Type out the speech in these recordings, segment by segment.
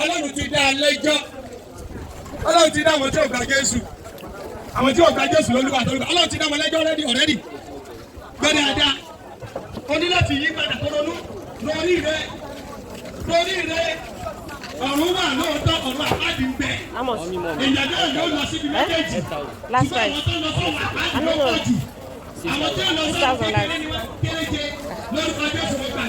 Ọlọ́run ti dá lẹ́jọ́. Ọlọ́run ti dá àwọn tí ò gba Jésù. Àwọn tí ò gba Jésù lólúwa tó lúwa. Ọlọ́run ti dá wọn lẹ́jọ́ already. Gbẹ́dẹ̀ àdá. O ní láti yí padà kó ronú lórí rẹ̀. Ọ̀run wà lóòótọ́, ọ̀run àpáàdì ń bẹ. Ìyàjọ́ yóò lọ síbi méjèèjì. Ṣùgbọ́n àwọn tó lọ fún àpáàdì ló pọ̀ jù. Àwọn tó lọ sọ kékeré ni wọ́n kéréje lórúkọ Jésù ló gbà.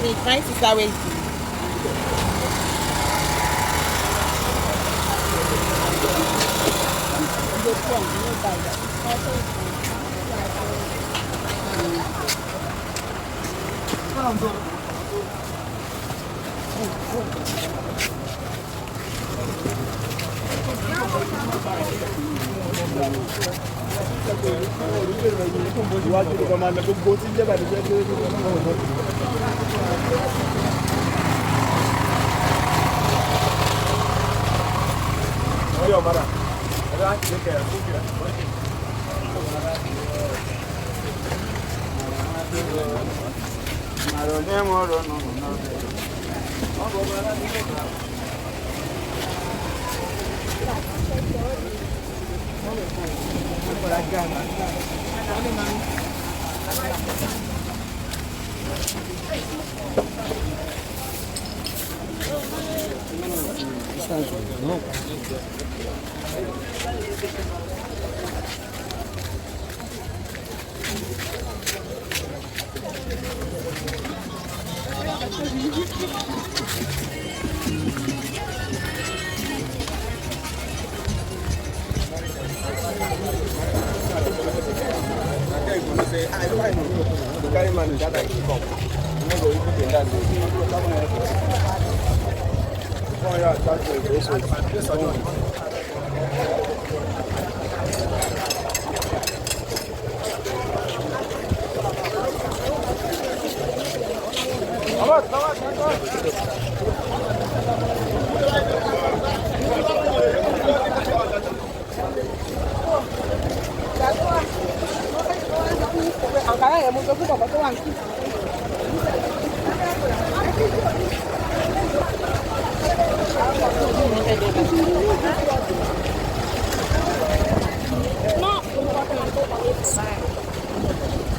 My sister went.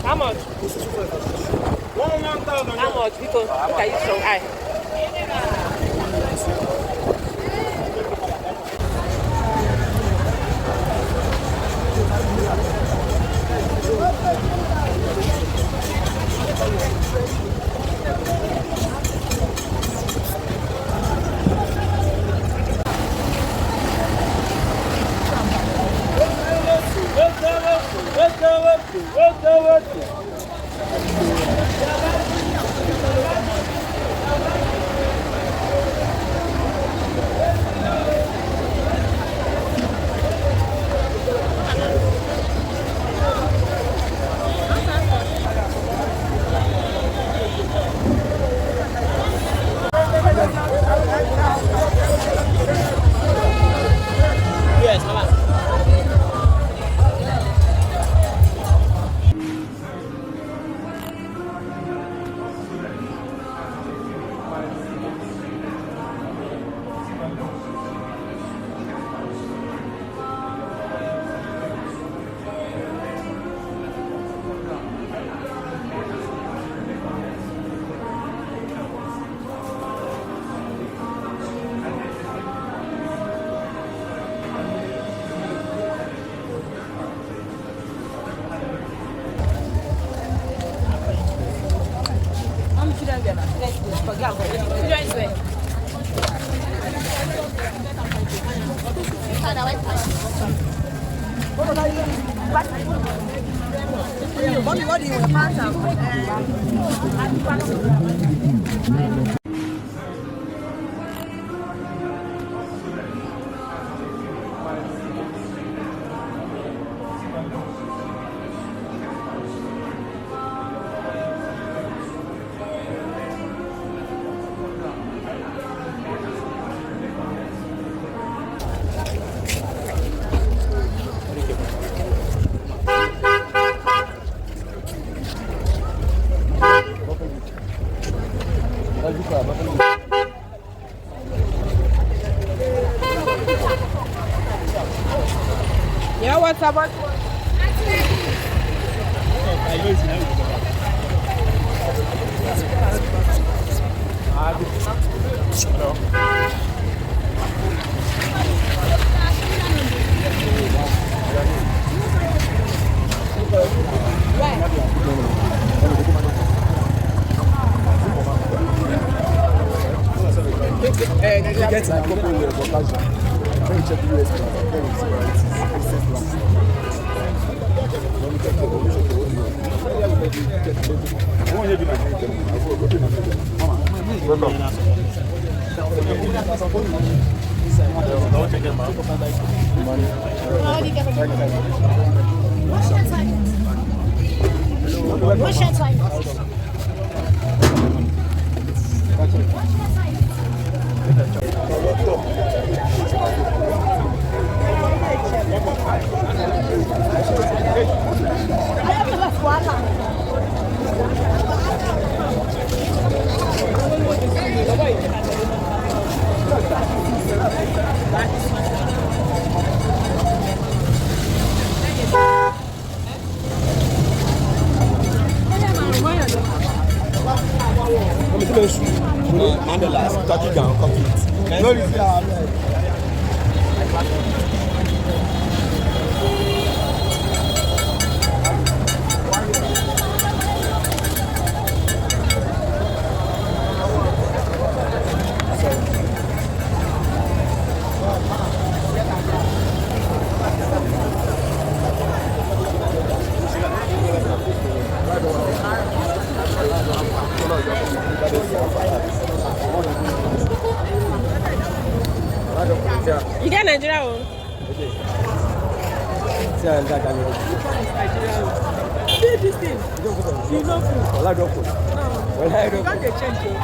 How much? 1,000. How much? Because look at you strong eye. What do you want? Yeah, what's up? get a couple of occasion. When you check the US class, then you see where it is. Mandela's turkey gown complete. No reason. You get Nigeria one? This thing. You know food. Well, I don't put. No. Well, I don't. Can't they change it? I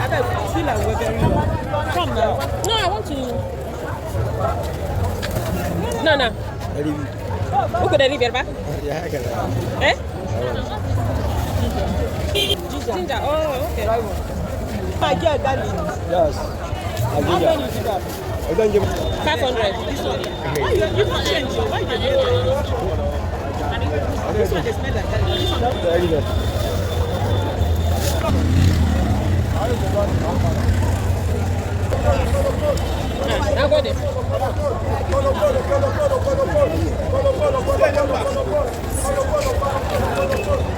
feel like we're very low. Come now. No, I want to. No. Who could I leave here, ba? Yeah, I can. Eh? Ginger. Oh, okay. My girl, darling. Yes. How many is that? I don't give 500. This one. Why you don't change it? Why you don't? This one they smell like that. This one don't. Now go there.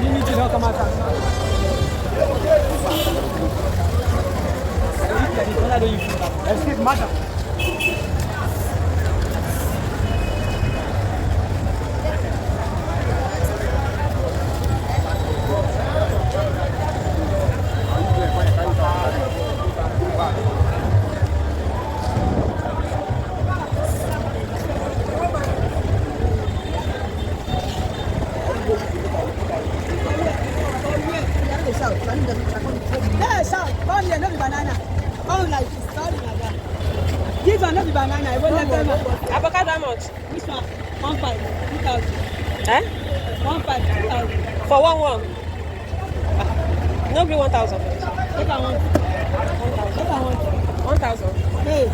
You need to know come out. Excuse madam. This one not the banana. I won't let them. Avocado how much? This one 1,500. 2,000. Eh? 1,500. 2,000. For one. Nobody 1,000. What I want? 1,000. Hey.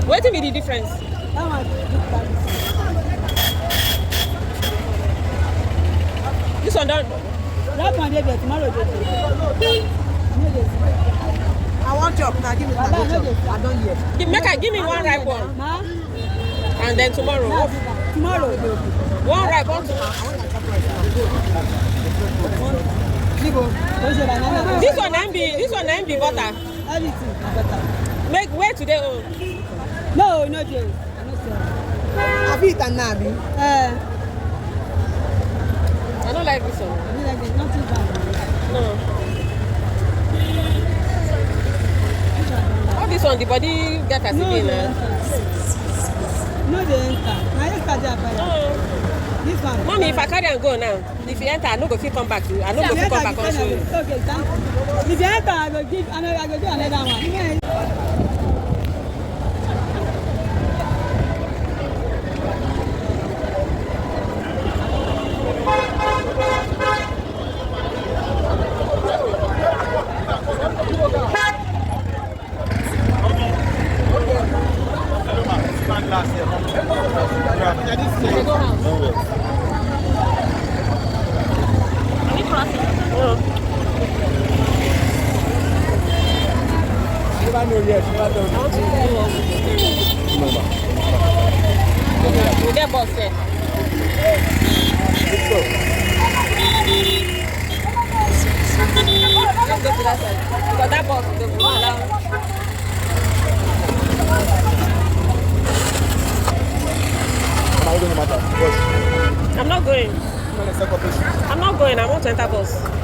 What will be the difference? That one. This one don't. That one there tomorrow. I want job now. Give me one. I don't hear. Give me one ripe one. Huh? And then tomorrow. Tomorrow. One ripe one. This one MB butter. Everything butter. Make where today own? No, not yet. Have it and now. I don't like this one. I don't like it. Not too bad. No. This one, the body get as again. No, they enter. This one. Mommy, if I carry and go now, if you enter, I no go fit come back to you. I no go fit come back also. Okay, thank you. If you enter, I go do another one. Yeah. We get box there. Let's go to that side. Because that box is the one. to enter bus.